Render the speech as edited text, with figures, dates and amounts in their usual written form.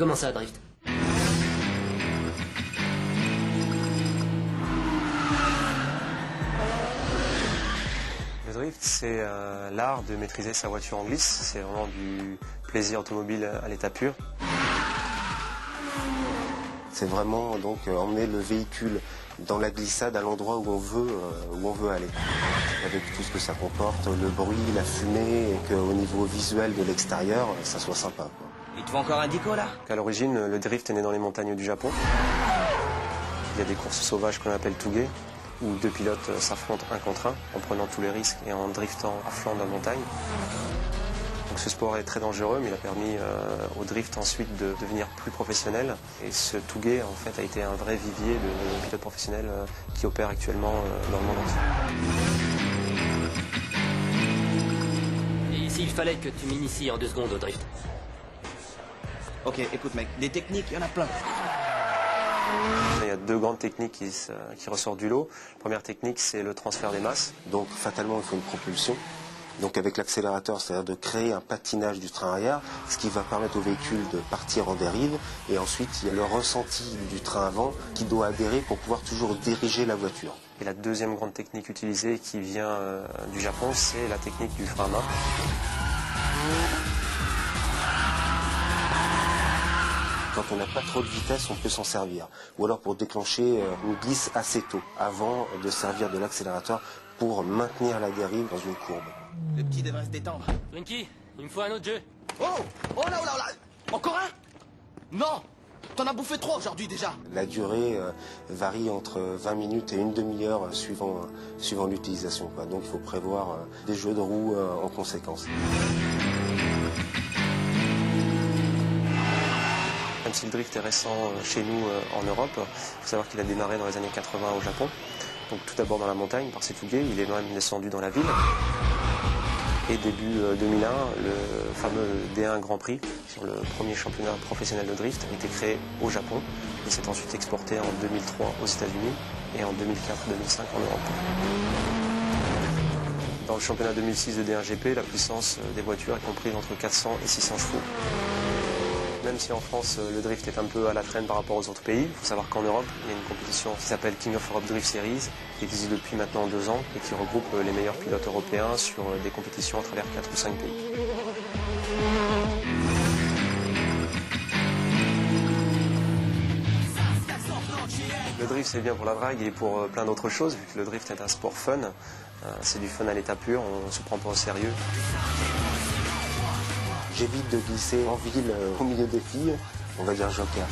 Comment ça, drift? Le drift, c'est l'art de maîtriser sa voiture en glisse. C'est vraiment du plaisir automobile à l'état pur. C'est vraiment donc emmener le véhicule dans la glissade à l'endroit où on veut aller. Avec tout ce que ça comporte, le bruit, la fumée, et qu'au niveau visuel de l'extérieur, ça soit sympa, quoi. Il te faut encore un dico là? À l'origine, le drift est né dans les montagnes du Japon. Il y a des courses sauvages qu'on appelle Touge, où deux pilotes s'affrontent un contre un, en prenant tous les risques et en driftant à flanc de la montagne. Donc ce sport est très dangereux, mais il a permis au drift ensuite de devenir plus professionnel. Et ce Touge, en fait, a été un vrai vivier de pilotes professionnels qui opèrent actuellement dans le monde entier. Et s'il fallait que tu m'inities en 2 secondes au drift? Ok, écoute mec, des techniques, il y en a plein. Il y a 2 grandes techniques qui ressortent du lot. La première technique, c'est le transfert des masses. Donc fatalement, il faut une propulsion. Donc avec l'accélérateur, c'est-à-dire de créer un patinage du train arrière, ce qui va permettre au véhicule de partir en dérive. Et ensuite, il y a le ressenti du train avant qui doit adhérer pour pouvoir toujours diriger la voiture. Et la deuxième grande technique utilisée qui vient du Japon, c'est la technique du frein à main. Quand on n'a pas trop de vitesse, on peut s'en servir. Ou alors pour déclencher une glisse assez tôt, avant de servir de l'accélérateur pour maintenir la dérive dans une courbe. Le petit devrait se détendre. Twinkie, il me faut un autre jeu. Oh! Oh là, oh là, oh là! Encore un? Non! T'en as bouffé 3 aujourd'hui déjà. La durée varie entre 20 minutes et une demi-heure suivant l'utilisation, quoi. Donc il faut prévoir des jeux de roues en conséquence. Même si le drift est récent chez nous en Europe, il faut savoir qu'il a démarré dans les années 80 au Japon. Donc tout d'abord dans la montagne, par ses Touge, il est même descendu dans la ville. Et début 2001, le fameux D1 Grand Prix, sur le premier championnat professionnel de drift, a été créé au Japon. Et s'est ensuite exporté en 2003 aux États-Unis et en 2004-2005 en Europe. Dans le championnat 2006 de D1 GP, la puissance des voitures est comprise entre 400 et 600 chevaux. Même si en France, le drift est un peu à la traîne par rapport aux autres pays, il faut savoir qu'en Europe, il y a une compétition qui s'appelle King of Europe Drift Series, qui existe depuis maintenant 2 ans et qui regroupe les meilleurs pilotes européens sur des compétitions à travers 4 ou 5 pays. Le drift, c'est bien pour la drague et pour plein d'autres choses, vu que le drift est un sport fun. C'est du fun à l'état pur, on ne se prend pas au sérieux. J'évite de glisser en ville au milieu des filles, on va dire joker.